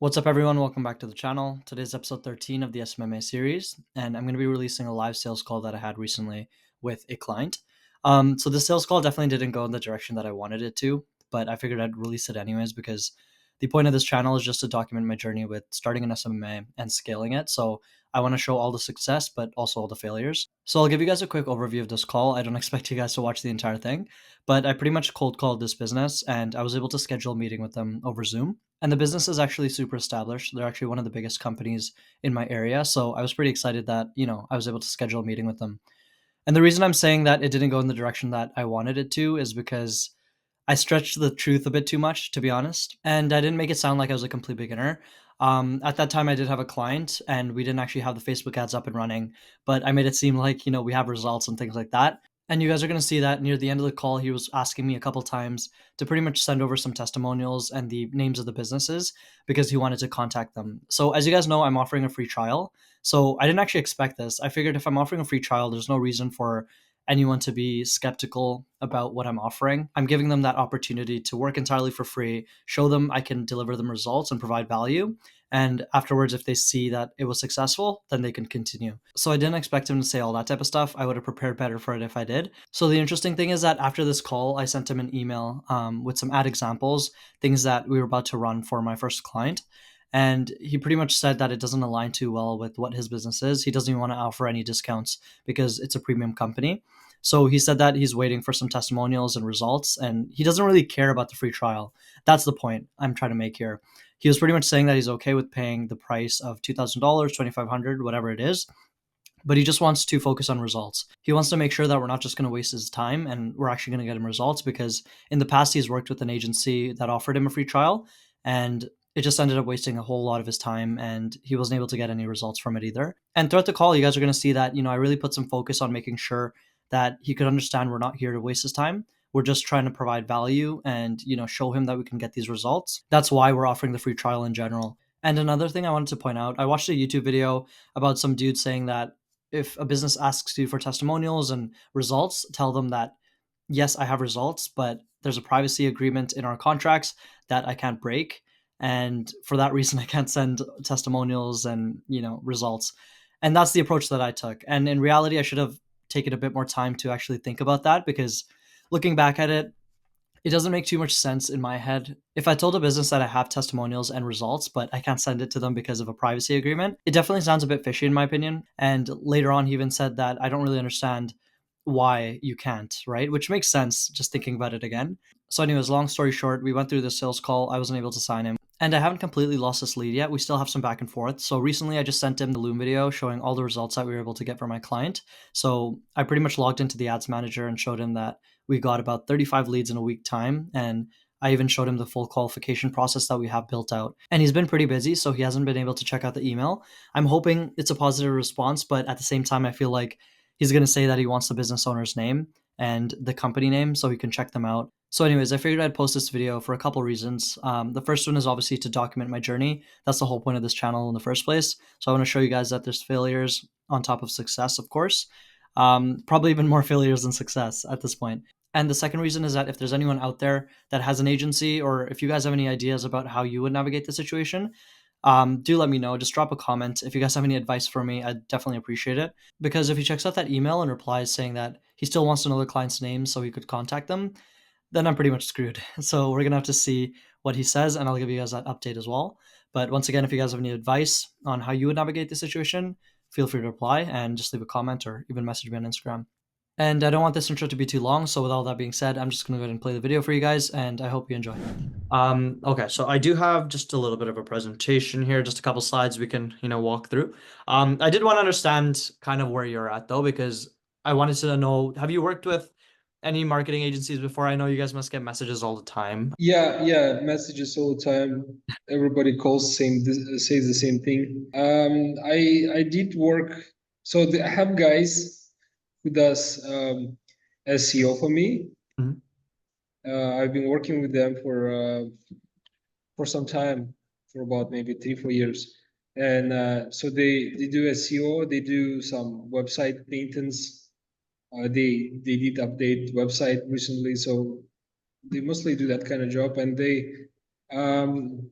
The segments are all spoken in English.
What's up, everyone? Welcome back to the channel. Today's episode 13 of the SMMA series, and I'm going to be releasing a live sales call that I had recently with a client. So the sales call definitely didn't go in the direction that I wanted it to, but I figured I'd release it anyways because the point of this channel is just to document my journey with starting an SMMA and scaling it. So I want to show all the success, but also all the failures. So I'll give you guys a quick overview of this call. I don't expect you guys to watch the entire thing, but I pretty much cold called this business, and I was able to schedule a meeting with them over Zoom. And the business is actually super established. They're actually one of the biggest companies in my area. So I was pretty excited that, I was able to schedule a meeting with them. And the reason I'm saying that it didn't go in the direction that I wanted it to is because I stretched the truth a bit too much, to be honest. And I didn't make it sound like I was a complete beginner. At that time, I did have a client and we didn't actually have the Facebook ads up and running, but I made it seem like, we have results and things like that. And you guys are going to see that near the end of the call, he was asking me a couple times to pretty much send over some testimonials and the names of the businesses because he wanted to contact them. So, as you guys know, I'm offering a free trial. So, I didn't actually expect this. I figured if I'm offering a free trial, there's no reason for anyone to be skeptical about what I'm offering. I'm giving them that opportunity to work entirely for free, show them I can deliver them results and provide value. And afterwards, if they see that it was successful, then they can continue. So I didn't expect him to say all that type of stuff. I would have prepared better for it if I did. So the interesting thing is that after this call, I sent him an email with some ad examples, things that we were about to run for my first client. And he pretty much said that it doesn't align too well with what his business is. He doesn't even want to offer any discounts because it's a premium company. So he said that he's waiting for some testimonials and results, and he doesn't really care about the free trial. That's the point I'm trying to make here. He was pretty much saying that he's okay with paying the price of $2,000, 2,500, whatever it is, but he just wants to focus on results. He wants to make sure that we're not just going to waste his time and we're actually going to get him results because in the past he's worked with an agency that offered him a free trial and it just ended up wasting a whole lot of his time and he wasn't able to get any results from it either. And throughout the call, you guys are going to see that, I really put some focus on making sure that he could understand we're not here to waste his time. We're just trying to provide value and, show him that we can get these results. That's why we're offering the free trial in general. And another thing I wanted to point out, I watched a YouTube video about some dude saying that if a business asks you for testimonials and results, tell them that, yes, I have results, but there's a privacy agreement in our contracts that I can't break. And for that reason, I can't send testimonials and, results. And that's the approach that I took. And in reality, I should have taken a bit more time to actually think about that because looking back at it, it doesn't make too much sense in my head. If I told a business that I have testimonials and results, but I can't send it to them because of a privacy agreement, it definitely sounds a bit fishy in my opinion. And later on, he even said that I don't really understand why you can't, right? Which makes sense just thinking about it again. So, anyways, long story short, we went through the sales call. I wasn't able to sign him. And I haven't completely lost this lead yet. We still have some back and forth. So recently I just sent him the Loom video showing all the results that we were able to get for my client. So I pretty much logged into the ads manager and showed him that we got about 35 leads in a week time. And I even showed him the full qualification process that we have built out. And he's been pretty busy, so he hasn't been able to check out the email. I'm hoping it's a positive response, but at the same time, I feel like he's going to say that he wants the business owner's name and the company name so he can check them out. So anyways, I figured I'd post this video for a couple reasons. The first one is obviously to document my journey. That's the whole point of this channel in the first place. So I want to show you guys that there's failures on top of success, of course. Probably even more failures than success at this point. And the second reason is that if there's anyone out there that has an agency or if you guys have any ideas about how you would navigate the situation, do let me know. Just drop a comment. If you guys have any advice for me, I'd definitely appreciate it. Because if he checks out that email and replies saying that he still wants to know the client's name so he could contact them, then I'm pretty much screwed. So we're gonna have to see what he says, and I'll give you guys that update as well. But once again, if you guys have any advice on how you would navigate the situation, feel free to reply and just leave a comment or even message me on Instagram. And I don't want this intro to be too long, so with all that being said, I'm just gonna go ahead and play the video for you guys, and I hope you enjoy. Okay, so I do have just a little bit of a presentation here, just a couple slides we can, walk through. I did want to understand kind of where you're at though, because I wanted to know, have you worked with any marketing agencies before? I know you guys must get messages all the time. Yeah, messages all the time. Everybody calls says the same thing. I did work. So I have guys who does SEO for me. Mhm. I've been working with them for some time, for about maybe 3-4 years, and so they do SEO. They do some website maintenance. They did update website recently, so they mostly do that kind of job, and um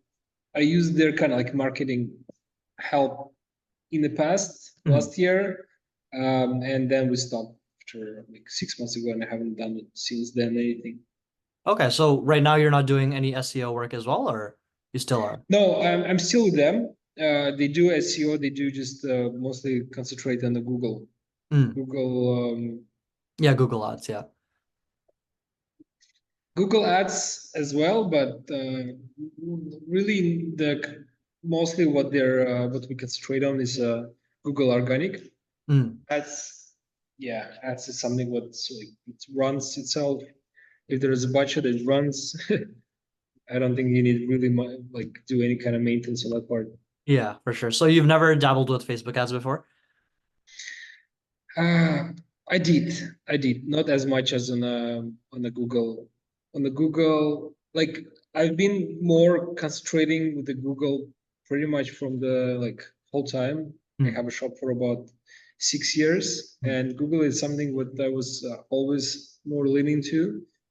I used their kind of like marketing help in the past Mhm. last year, and then we stopped after like 6 months ago, and I haven't done it since then anything. Okay, so right now you're not doing any SEO work as well, or you still are? No, I'm still with them. They do SEO. They do just mostly concentrate on the Mm. Google, Yeah, Google Ads, yeah. Google Ads as well. But really, the mostly what we concentrate on is Google Organic. Mm. Ads, yeah, ads is something what's like it runs itself. If there is a budget, it runs. I don't think you need really like do any kind of maintenance on that part. Yeah, for sure. So you've never dabbled with Facebook ads before? Uh, I did. I did. Not as much as on the Google. On the Google, like I've been more concentrating with the Google pretty much from the like whole time. I Mm. have a shop for about 6 years, Mm. and Google is something what I was always more leaning to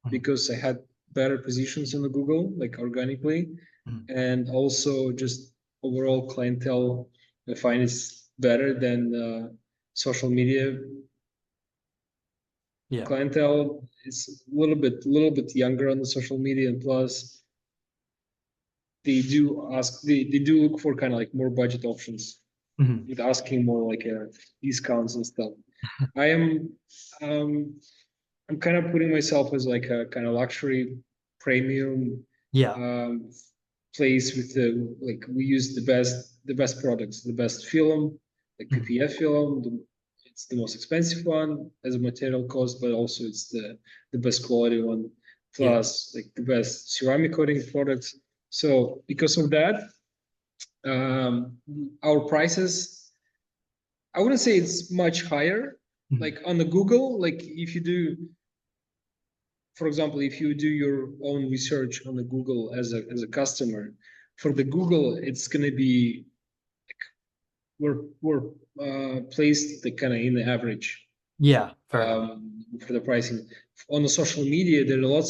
Mm. because I had better positions on the Google, like organically, Mm. and also just overall clientele I find is better than social media Yeah. clientele is a little bit younger on the social media, and plus they do look for kind of like more budget options Mhm. with asking more like discounts and stuff. I am um I'm kind of putting myself as like a kind of luxury premium Yeah. um place with the like we use the best products, the best film, like Mhm. PPF film. It's the most expensive one as a material cost, but also it's the best quality one, Yeah. plus like the best ceramic coating products. So because of that, um, our prices, I wouldn't say it's much higher. Mhm. Like on the Google, like if you do, for example, if you do your own research on the Google as a customer, for the Google, it's gonna be we're placed the kind of in the average Yeah, fair enough. for the pricing. On the social media, there are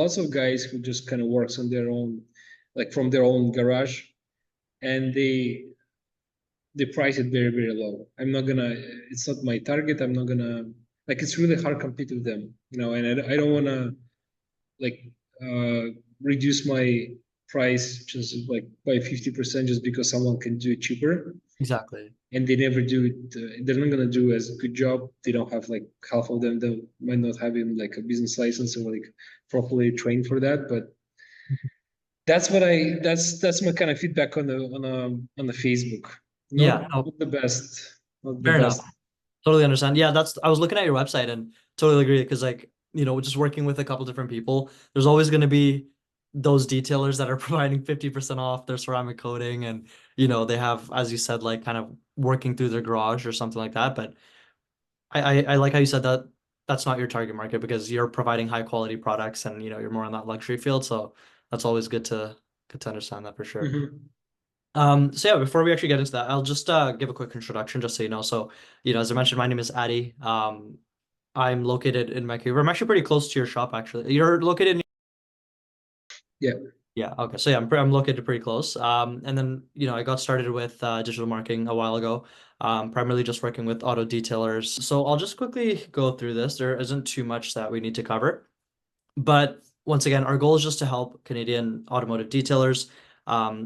lots of guys who just kind of works on their own, like from their own garage, and they price it very very low. I'm not gonna. It's not my target. I'm not gonna. Like it's really hard to compete with them, and I don't wanna like reduce my price just like by 50% just because someone can do it cheaper, Exactly. and they never do it. They're not gonna do as good job. They don't have like half of them. They might not have even like a business license or like properly trained for that. But that's my kind of feedback on the Facebook. Yeah, Not no, the best. Not the fair enough. best. Totally understand. Yeah, that's I was looking at your website and totally agree because like, just working with a couple different people, there's always going to be those detailers that are providing 50% off their ceramic coating and they have, as you said, like kind of working through their garage or something like that. But I like how you said that that's not your target market because you're providing high quality products and you're more in that luxury field. So that's always good to understand that for sure. Mhm. So yeah, before we actually get into that, I'll just give a quick introduction just so you know. So, as I mentioned, my name is Addy. I'm located in Vancouver. I'm actually pretty close to your shop, actually. You're located in Yeah. Yeah, okay. So yeah, I'm located pretty close. And then, I got started with digital marketing a while ago, primarily just working with auto detailers. So I'll just quickly go through this. There isn't too much that we need to cover. But once again, our goal is just to help Canadian automotive detailers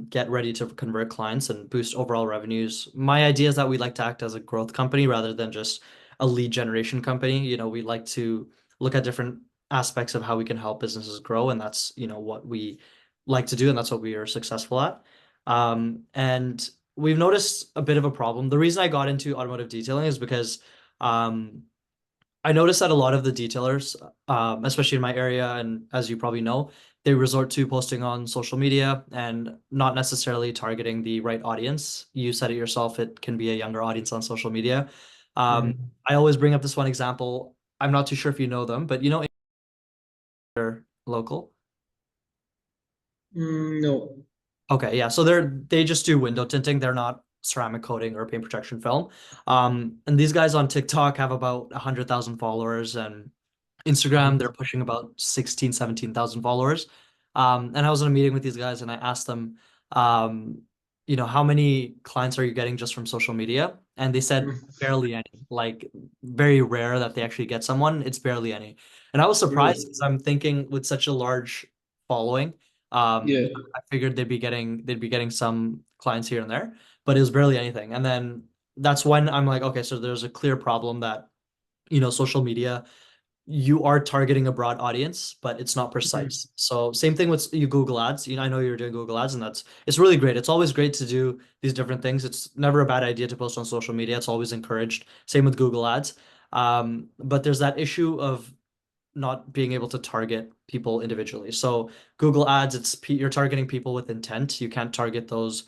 get ready to convert clients and boost overall revenues. My idea is that we like to act as a growth company rather than just a lead generation company. We like to look at different aspects of how we can help businesses grow, and that's, what we like to do, and that's what we are successful at. And we've noticed a bit of a problem. The reason I got into automotive detailing is because um, I noticed that a lot of the detailers, especially in my area, and as you probably know, they resort to posting on social media and not necessarily targeting the right audience. You said it yourself, it can be a younger audience on social media. Mhm. I always bring up this one example. I'm not too sure if you know them, but they're local. No. Okay, yeah. So they just do window tinting. They're not ceramic coating or paint protection film. And these guys on TikTok have about 100,000 followers, and Instagram, Mhm. they're pushing about 16, 17,000 followers. And I was in a meeting with these guys and I asked them, um, how many clients are you getting just from social media? And they said Mm. barely any, like very rare that they actually get someone. It's barely any. And I was surprised Really? because I'm thinking with such a large following, Yeah. I figured they'd be getting some clients here and there, but it was barely anything. And then that's when I'm like, okay, so there's a clear problem that, social media, you are targeting a broad audience, but it's not Mhm. precise. So same thing with you Google Ads. I know you're doing Google Ads, and it's really great. It's always great to do these different things. It's never a bad idea to post on social media. It's always encouraged. Same with Google Ads. But there's that issue of not being able to target people individually. So Google Ads, you're targeting people with intent. You can't target those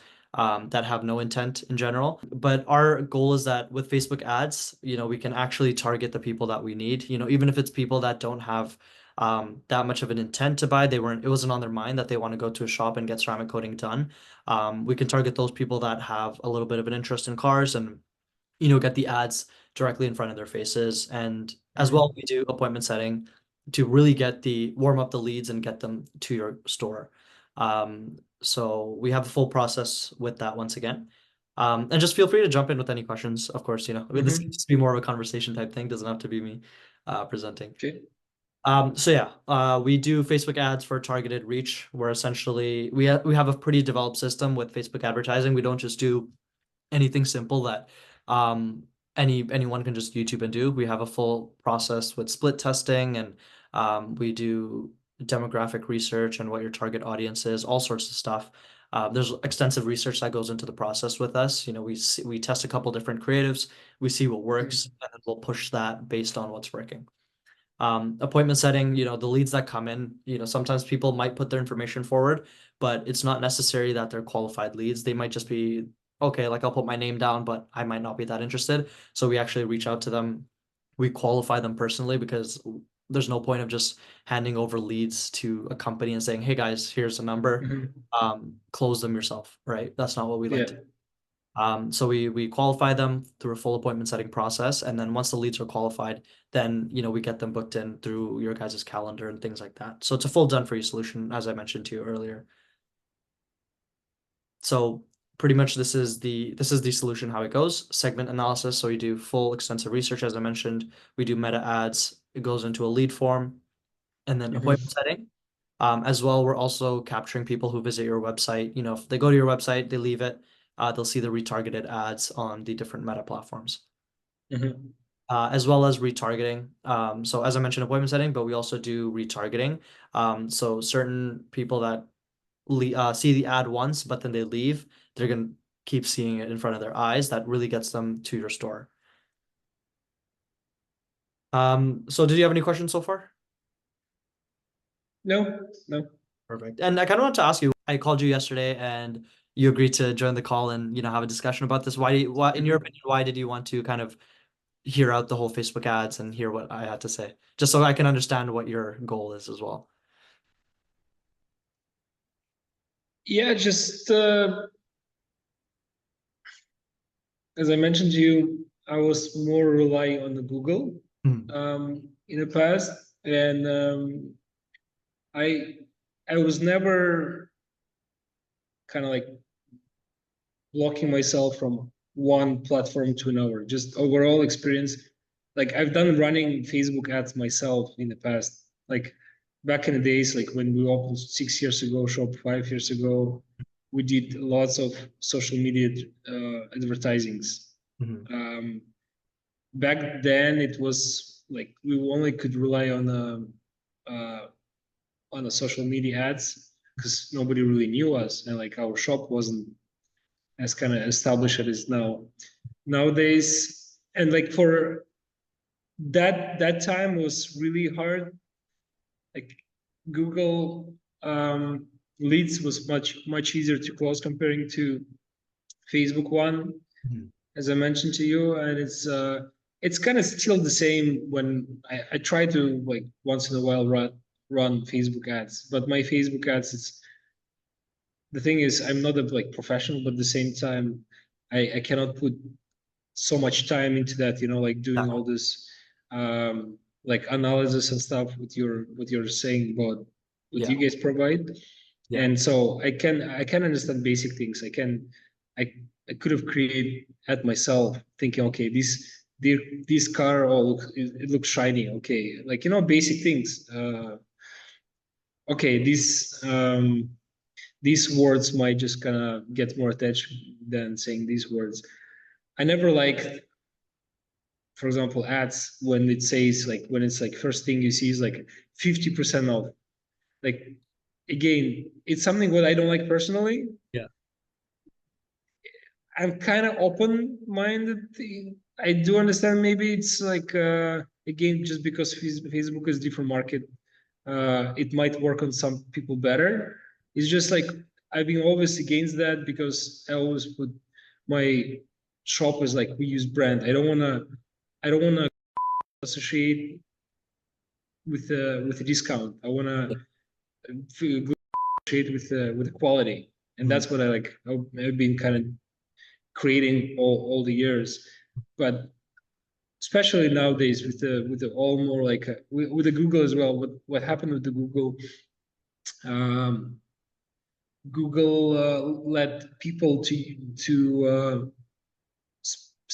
that have no intent in general. But our goal is that with Facebook ads, we can actually target the people that we need. Even if it's people that don't have that much of an intent to buy, it wasn't on their mind that they want to go to a shop and get ceramic coating done. We can target those people that have a little bit of an interest in cars and get the ads directly in front of their faces. And as well, Mhm. we do appointment setting to really warm up the leads and get them to your store. So we have the full process with that once again. And just feel free to jump in with any questions. Of course, this can Mhm. just be more of a conversation type thing. Doesn't have to be me presenting. Okay. So yeah, we do Facebook ads for targeted reach. Where essentially we have a pretty developed system with Facebook advertising. We don't just do anything simple that um, anyone can just YouTube and do. We have a full process with split testing, and we do demographic research and what your target audience is, all sorts of stuff. There's extensive research that goes into the process with us. We test a couple different creatives, we see what works, Mhm. and then we'll push that based on what's working. Appointment setting, the leads that come in, sometimes people might put their information forward, but it's not necessary that they're qualified leads. They might just be, okay, like I'll put my name down, but I might not be that interested. So we actually reach out to them. We qualify them personally because there's no point of just handing over leads to a company and saying, hey guys, here's a number. Mhm. Close them yourself, right? That's not what we like Yeah. to do. So we qualify them through a full appointment setting process, and then once the leads are qualified, then we get them booked in through your guys' calendar and things like that. So it's a full done for you solution, as I mentioned to you earlier. So pretty much this is the solution how it goes. Segment analysis. So we do full extensive research, as I mentioned. We do meta ads. It goes into a lead form, and then appointment Mhm. setting. As well, we're also capturing people who visit your website. If they go to your website, they leave it, they'll see the retargeted ads on the different meta platforms, Mhm. as well as retargeting. So as I mentioned, appointment setting, but we also do retargeting. So certain people that see the ad once, but then they leave, they're gonna keep seeing it in front of their eyes. That really gets them to your store. So did you have any questions so far? No, no. Perfect. And I kind of want to ask you, I called you yesterday and you agreed to join the call and, have a discussion about this. Why, in your Mhm. opinion, why did you want to kind of hear out the whole Facebook ads and hear what I had to say? Just so I can understand what your goal is as well. Yeah, just as I mentioned to you, I was more relying on the Google Mm, in the past, and I I was never kind of like blocking myself from one platform to another. Just overall experience. Like I've done running Facebook ads myself in the past. Like back in the days, like when we opened 6 years ago, shop 5 years ago, we did lots of social media advertisings. mhm, Um, Back then, it was like we only could rely on the social media ads because nobody really knew us, and like our shop wasn't as kind of established as it is now nowadays. And like for that time was really hard. Like Google leads was much easier to close comparing to Facebook one, mhm. as I mentioned to you, and it's kind of still the same when I try to like once in a while run Facebook ads, but my Facebook ads, it's the thing is I'm not a like professional, but at the same time I cannot put so much time into that, like doing all Definitely. this like analysis and stuff with you're saying about what Yeah. you guys provide. Yeah. And so I can understand basic things. I I could have created at myself, thinking, okay, this car, it looks shiny. Okay, like, basic things. Okay, these words might just kind of get more attention than saying these words. I never liked, for example, ads when it says, like, when it's like first thing you see is like 50% off. Like, again, it's something what I don't like personally. Yeah. I'm kind of open-minded. I do understand maybe it's like, again, just because Facebook is different market, it might work on some people better. It's just like I've been always against that because I always put my shop as like we use brand. I don't wanna associate with a discount. I wanna Yeah. associate with the quality, and Mhm. that's what I've been kind of creating all the years. But especially nowadays with the all more like, with the Google as well. What happened with the Google? Um, Google let people to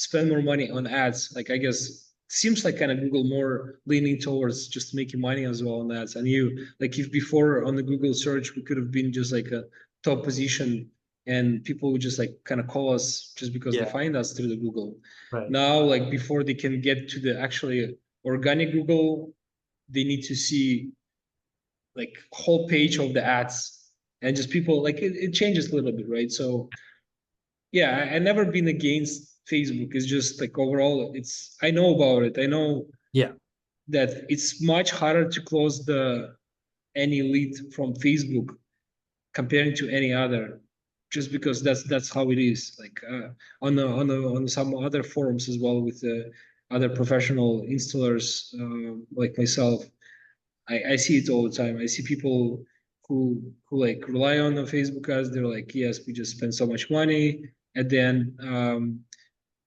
spend more money on ads. Like, I guess seems like kind of Google more leaning towards just making money as well on ads. And you, like, if before on the Google search we could have been just like a top position and people would just like kind of call us just because they Yeah. find us through the Google. Right. Now, like, before they can get to the actually organic Google, they need to see like whole page of the ads, and just people like it changes a little bit, right? So yeah, I never been against Facebook. It's just like overall, I know about it. I know Yeah. that it's much harder to close the any lead from Facebook comparing to any other, just because that's how it is. Like, on some other forums as well with the other professional installers, like myself, I see it all the time. I see people who like rely on the Facebook ads. They're like, yes, we just spend so much money, and then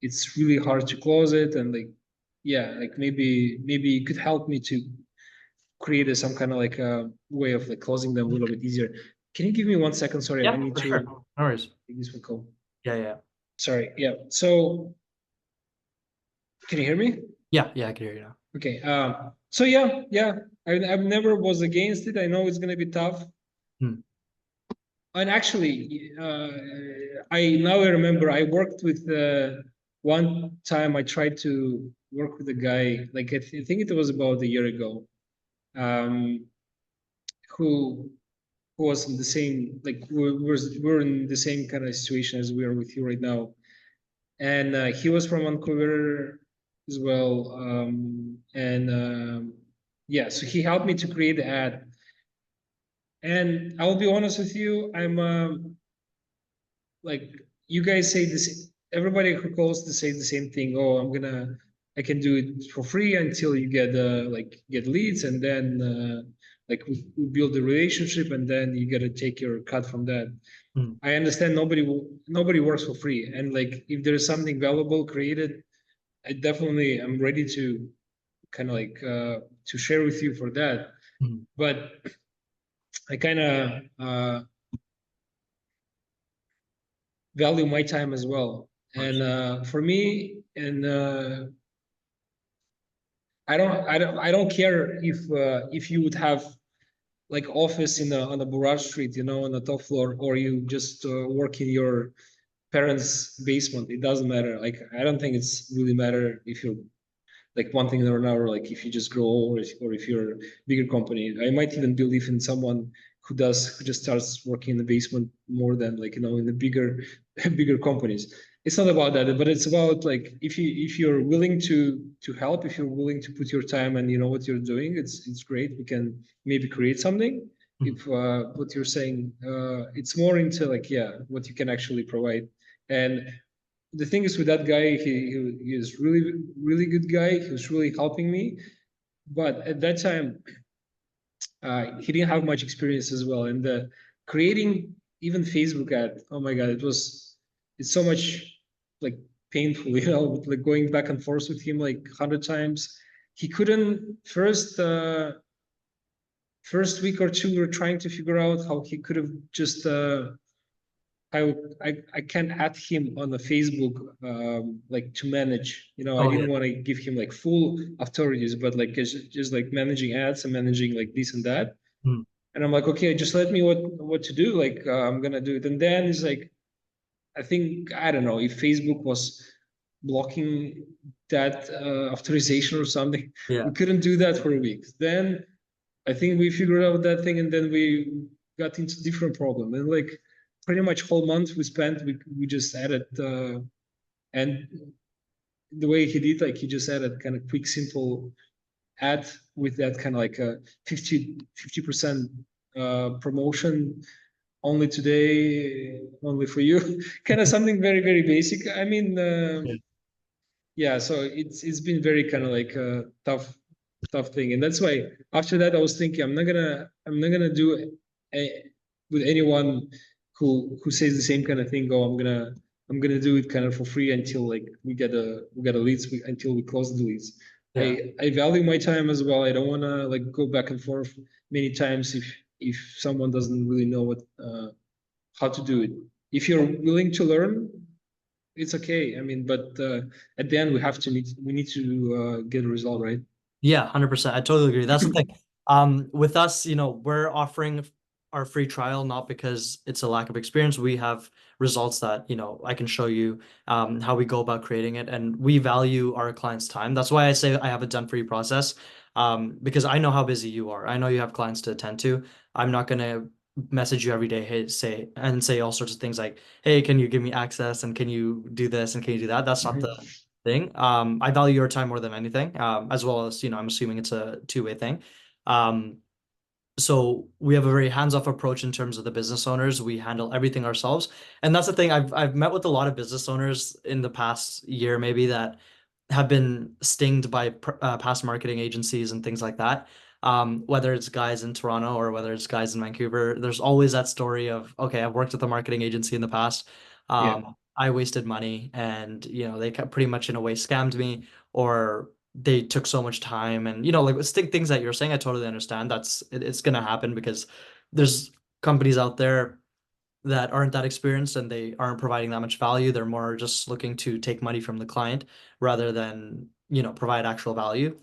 it's really hard to close it. And like, yeah, like maybe it could help me to create some kind of like a way of like closing them a little bit easier. Can you give me 1 second? Sorry, I Yeah, need for sure. to No worries. take this one call. Yeah, yeah. Sorry. Yeah. So can you hear me? Yeah, yeah, I can hear you now. Okay. So yeah, yeah. I never was against it. I know it's gonna be tough. Hmm. And actually, I remember I worked with, one time I tried to work with a guy, like I think it was about a year ago, um, who was in the same, like, we're in the same kind of situation as we are with you right now. And he was from Vancouver as well. And yeah, so he helped me to create the ad. And I'll be honest with you, I'm like, you guys say this, everybody who calls to say the same thing. Oh, I can do it for free until you get get leads, and then like we build a relationship, and then you get to take your cut from that. Hmm. I understand nobody works for free, and like if there's something valuable created, I definitely am ready to kind of like to share with you for that. Hmm. But I kind of value my time as well. Of And course. for me, and I don't care if you would have like office on the Burrard Street, on the top floor, or you just work in your parents' basement. It doesn't matter. Like, I don't think it's really matter if you're like one thing or another, like if you just grow, or if you're a bigger company. I might even believe in someone who just starts working in the basement more than, like, in the bigger bigger companies. It's not about that, but it's about like, if you're willing to help, if you're willing to put your time and you know what you're doing, it's great. We can maybe create something. Hmm. If what you're saying, it's more into like, yeah, what you can actually provide. And the thing is with that guy, he is really really good guy. He was really helping me, but at that time, he didn't have much experience as well. And the creating even Facebook ad, oh my god, it's so much like painful, like going back and forth with him like 100 times. He couldn't first first week or two, we were trying to figure out how he could have just I can't add him on the Facebook like to manage. I Oh yeah. didn't want to give him like full authorities, but like just like managing ads and managing like this and that. Mm. And I'm like, okay, just let me what to do. Like I'm gonna do it. And then it's like I think I don't know if Facebook was blocking that authorization or something. Yeah. We couldn't do that for a week. Then I think we figured out that thing, and then we got into different problem. And like pretty much whole month we spent, we just added and the way he did, like he just added kind of quick, simple ad with that kind of like a 50% promotion only today, only for you, kind of something very, very basic. I mean, Yeah. yeah, so it's been very kind of like a tough thing, and that's why after that I was thinking I'm not gonna do a, with anyone who says the same kind of thing. Oh, I'm gonna do it kind of for free until like we get a leads, until we close the leads. Yeah. I value my time as well. I don't want to like go back and forth many times if someone doesn't really know what how to do it. If you're willing to learn, it's okay. I mean, but at the end, we need to get a result, right? Yeah, 100%. I totally agree. That's the thing. With us, we're offering our free trial not because it's a lack of experience. We have results that, I can show you how we go about creating it, and we value our clients' time. That's why I say I have a done for you process, because I know how busy you are. I know you have clients to attend to. I'm not gonna message you every day, hey, say all sorts of things like, hey, can you give me access and can you do this and can you do that? That's not Mhm. the thing. I value your time more than anything, as well as, I'm assuming it's a two-way thing. Um, so we have a very hands-off approach in terms of the business owners. We handle everything ourselves. And that's the thing. I've met with a lot of business owners in the past year, maybe that have been stinged by past marketing agencies and things like that. Whether it's guys in Toronto or whether it's guys in Vancouver, there's always that story of, okay, I've worked with a marketing agency in the past. Yeah. I wasted money and, they pretty much in a way scammed me, or they took so much time, and like things that you're saying, I totally understand. It's gonna happen because there's companies out there that aren't that experienced and they aren't providing that much value. They're more just looking to take money from the client rather than, provide actual value.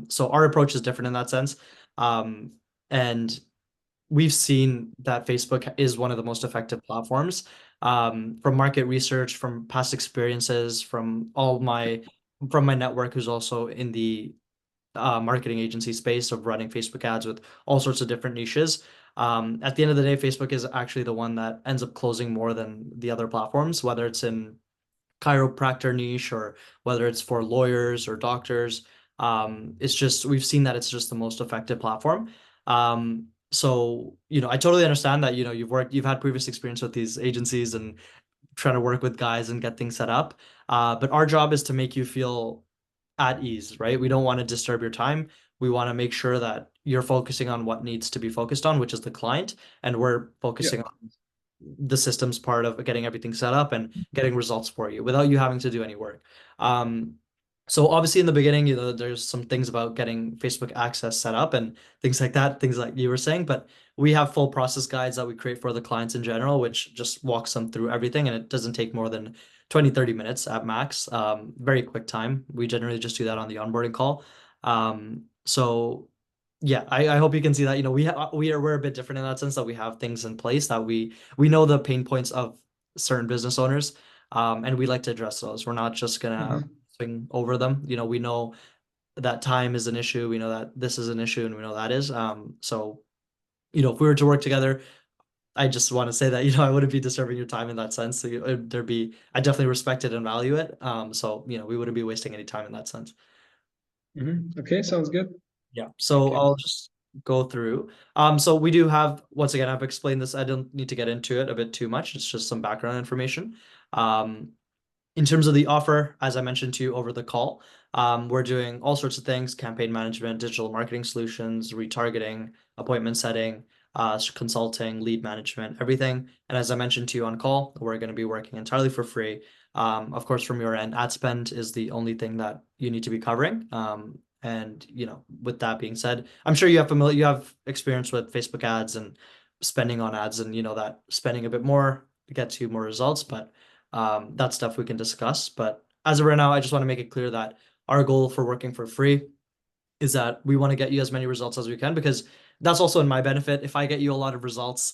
So our approach is different in that sense. Um, and we've seen that Facebook is one of the most effective platforms, from market research, from past experiences, from my network who's also in the marketing agency space of running Facebook ads with all sorts of different niches. At the end of the day, Facebook is actually the one that ends up closing more than the other platforms, whether it's in chiropractor niche or whether it's for lawyers or doctors. It's just we've seen that it's just the most effective platform. So, I totally understand that, you've had previous experience with these agencies and trying to work with guys and get things set up. But our job is to make you feel at ease, right? We don't want to disturb your time. We want to make sure that you're focusing on what needs to be focused on, which is the client, and we're Yeah. focusing on the systems part of getting everything set up and getting results for you without you having to do any work. Um, so obviously in the beginning, there's some things about getting Facebook access set up and things like that, things like you were saying, but we have full process guides that we create for the clients in general, which just walks them through everything, and it doesn't take more than 20-30 minutes at max. Very quick time. We generally just do that on the onboarding call. So yeah, I hope you can see that. We're a bit different in that sense that we have things in place that we know the pain points of certain business owners, and we like to address those. We're not just gonna Mhm. swing over them. We know that time is an issue. We know that this is an issue, and we know that is. So, if we were to work together, I just want to say that, I wouldn't be disturbing your time in that sense. So, I definitely respect it and value it. So, we wouldn't be wasting any time in that sense. Okay, sounds good. Yeah. So Okay. I'll just go through. So we do have, once again, I've explained this. I don't need to get into it a bit too much. It's just some background information. Um, in terms of the offer, as I mentioned to you over the call, we're doing all sorts of things: campaign management, digital marketing solutions, retargeting, appointment setting, consulting, lead management, everything. And as I mentioned to you on call, we're going to be working entirely for free. Of course, from your end, ad spend is the only thing that you need to be covering. And with that being said, I'm sure you have experience with Facebook ads and spending on ads, and that spending a bit more gets you more results. But that's stuff we can discuss. But as of right now, I just want to make it clear that our goal for working for free is that we want to get you as many results as we can, because that's also in my benefit. If I get you a lot of results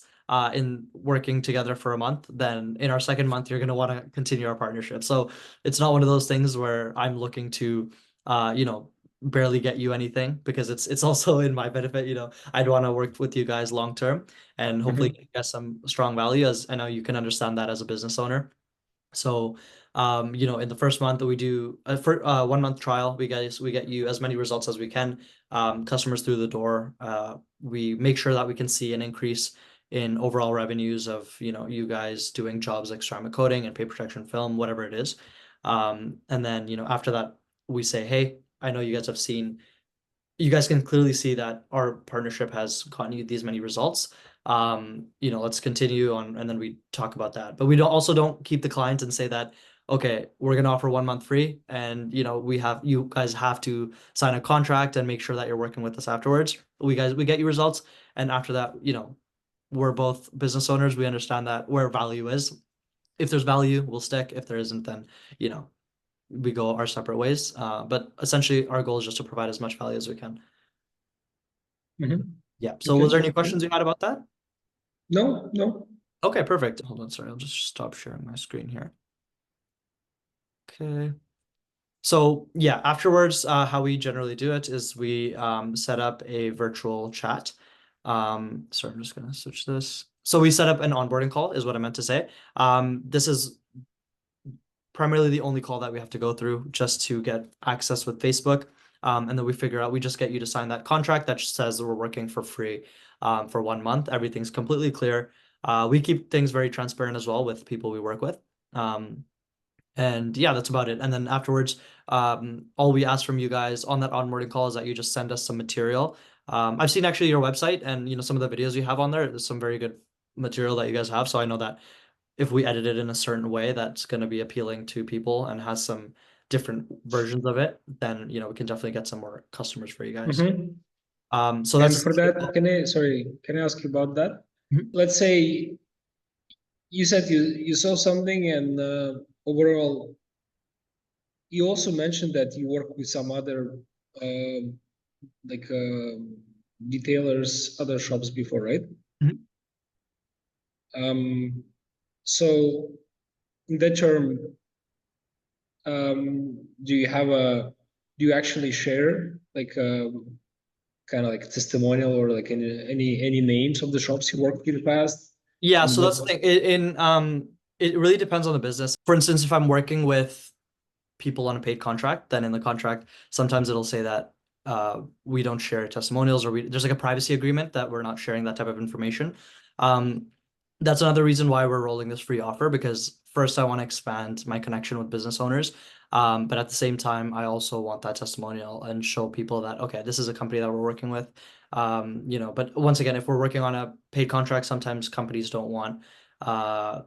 in working together for a month, then in our second month, you're going to want to continue our partnership. So it's not one of those things where I'm looking to, barely get you anything, because it's also in my benefit. I'd want to work with you guys long term and hopefully Mhm. get some strong value, as I know you can understand that as a business owner. So, in the first month that we do a 1 month trial, we get you as many results as we can, customers through the door. We make sure that we can see an increase in overall revenues of, you guys doing jobs like ceramic coating and paper protection film, whatever it is. And then, after that, we say, hey, I know you guys have seen you guys can clearly see that our partnership has gotten you these many results. Let's continue on, and then we talk about that. But we don't keep the client and say that, okay, we're gonna offer 1 month free, and you guys have to sign a contract and make sure that you're working with us afterwards. We get you results, and after that, we're both business owners. We understand that where value is. If there's value, we'll stick. If there isn't, then you know we go our separate ways. But essentially, our goal is just to provide as much value as we can. Mhm. Yeah. So was Okay. there any Okay. questions you had about that? No, no. Okay, perfect. Hold on, sorry. I'll just stop sharing my screen here. Okay. So yeah, afterwards, how we generally do it is we set up a virtual chat. Sorry, I'm just gonna switch this. So we set up an onboarding call, is what I meant to say. This is primarily the only call that we have to go through just to get access with Facebook. And then we just get you to sign that contract that says that we're working for free for 1 month. Everything's completely clear. We keep things very transparent as well with people we work with. Um, and yeah, that's about it. And then afterwards, all we ask from you guys on that onboarding call is that you just send us some material. I've seen actually your website and some of the videos you have on there. There's some very good material that you guys have. So I know that if we edit it in a certain way that's going to be appealing to people and has some different versions of it, then we can definitely get some more customers for you guys. Mhm. So And that's for that, can I ask you about that? Mhm. Let's say you said you saw something, and overall, you also mentioned that you work with some other um like retailers, other shops before, right? Mhm. Um, so in that term, do you actually share like kind of like testimonial or like any names of the shops you worked with in the past Yeah, and so that's what? the thing. It really depends on the business. For instance, if I'm working with people on a paid contract, then in the contract, sometimes it'll say that we don't share testimonials, or there's like a privacy agreement that we're not sharing that type of information. Um, that's another reason why we're rolling this free offer, because first I want to expand my connection with business owners. But at the same time, I also want that testimonial and show people that, okay, this is a company that we're working with. But once again, if we're working on a paid contract, sometimes companies don't want uh,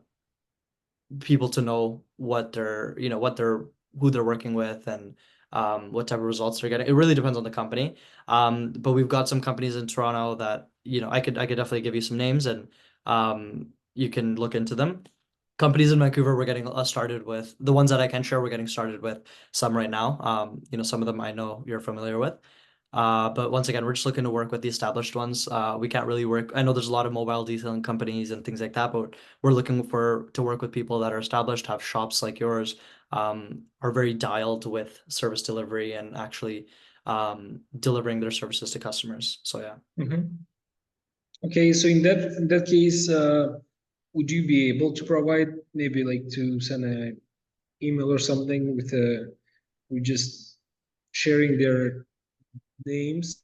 people to know who they're working with, and what type of results they're getting. It really depends on the company. But we've got some companies in Toronto that, I could definitely give you some names, and you can look into them. Companies in Vancouver, we're getting started with the ones that I can share. We're getting started with some right now. Some of them I know you're familiar with. But once again, we're just looking to work with the established ones. We can't really work. I know there's a lot of mobile detailing companies and things like that, but we're looking to work with people that are established, have shops like yours, are very dialed with service delivery and actually delivering their services to customers. So yeah. Mhm. Okay, so in that case, would you be able to provide maybe like to send an email or something with just sharing their names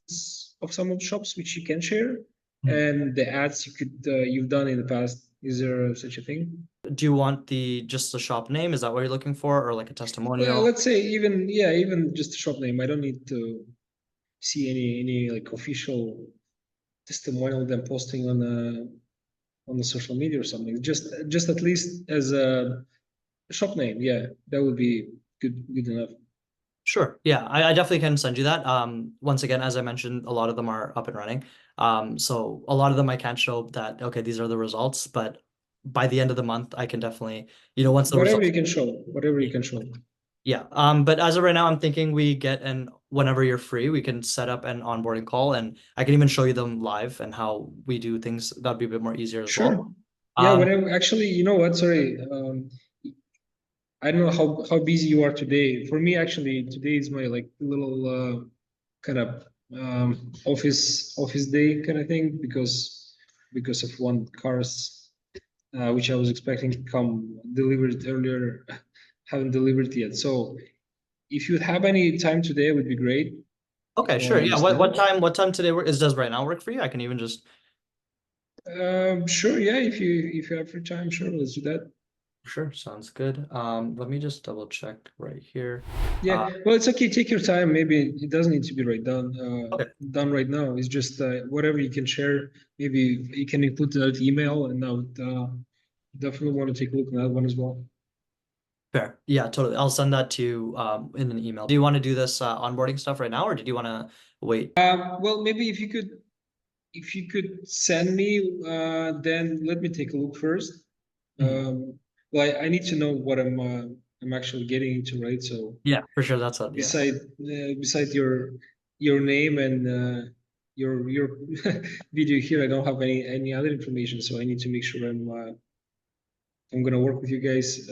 of some of the shops which you can share Mhm. and the ads you've done in the past? Is there such a thing? Do you want just the shop name? Is that what you're looking for, or like a Well, testimonial? let's say even just a shop name. I don't need to see any like official testimonial of them posting on the social media or something. Just at least as a shop name. Yeah, that would be good enough. Sure. Yeah, I definitely can send you that. Once again, as I mentioned, a lot of them are up and running. So a lot of them I can't show that, okay, these are the results, but by the end of the month, I can definitely, once the Whatever results. you can show, whatever you can show. Yeah. But as of right now, I'm thinking we get an whenever you're free, we can set up an onboarding call and I can even show you them live and how we do things. That'd be a bit more easier as well. Sure. Yeah, Um, whenever, actually, you know what? Sorry. I don't know how busy you are today. For me, actually, today is my like little kind of office day kind of thing because of one cars which I was expecting to come delivered earlier, haven't delivered yet. So if you have any time today, it would be great if okay, you want sure. to Yeah. just What time today work is does right now work for you? I can even just sure, yeah. If you have free time, sure, let's do that. sure, sounds good. Let me just double check right here. Yeah, well, it's okay. Take your time. Maybe it doesn't need to be Okay, done right now. It's just whatever you can share. Maybe you can include that email, and I would definitely want to take a look at that one as well. fair. Yeah, totally. I'll send that to you in an email. Do you want to do this onboarding stuff right now, or did you want to wait? Well, maybe if you could send me, then let me take a look first. Mhm. Well, I need to know what I'm actually getting into, right? So Yeah, for sure. That's what. Yeah, beside your name and your video here, I don't have any other information. So I need to make sure I'm gonna work with you guys.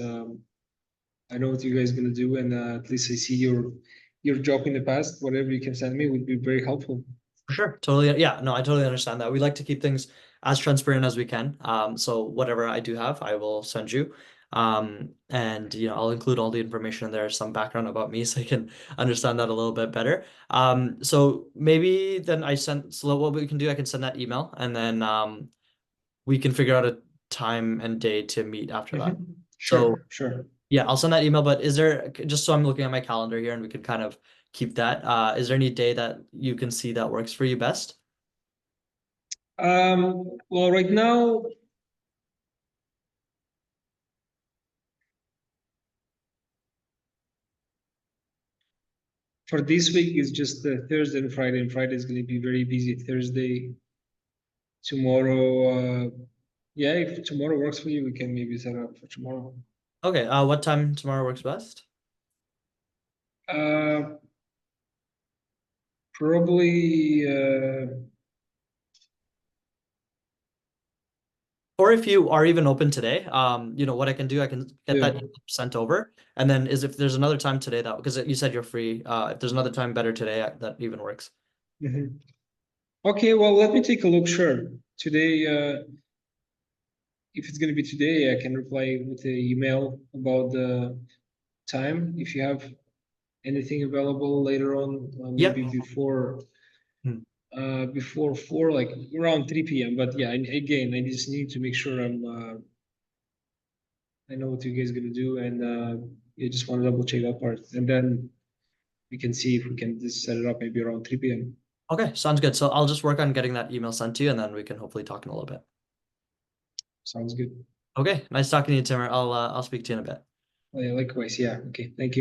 I know what you guys gonna do, and at least I see your job in the past. Whatever you can send me would be very helpful. for sure. Totally. Yeah, no, I totally understand that. We like to keep things as transparent as we can. So whatever I do have, I will send you. And I'll include all the information in there, some background about me, so you can understand that a little bit better. So maybe then so what we can do, I can send that email, and then we can figure out a time and day to meet after that. So Sure, sure. yeah, I'll send that email, but is there, just so I'm looking at my calendar here and we can kind of keep that, is there any day that you can see that works for you best? Well, right now for this week is just Thursday and Friday, and Friday is going to be very busy. Thursday, tomorrow, yeah, if tomorrow works for you, we can maybe set up for tomorrow. Okay, what time tomorrow works best? Uh, Probably, Or if you are even open today, what I can do, I can get yeah. that email sent over. And then if there's another time today that, because you said you're free, if there's another time better today, that even works. Mhm. Okay, well, let me take a look. Sure. Today, if it's going to be today, I can reply with an email about the time. If you have anything available later on, Yep. maybe before 4, like around 3 p.m. But yeah, again, I just need to make sure I know what you guys are gonna do, and I just want to double check that part, and then we can see if we can just set it up maybe around 3 p.m. Okay, sounds good. So I'll just work on getting that email sent to you and then we can hopefully talk in a little bit. Sounds good. Okay, nice talking to you, Timur. I'll speak to you in a bit. Oh, yeah, likewise. Yeah. Okay. Thank you.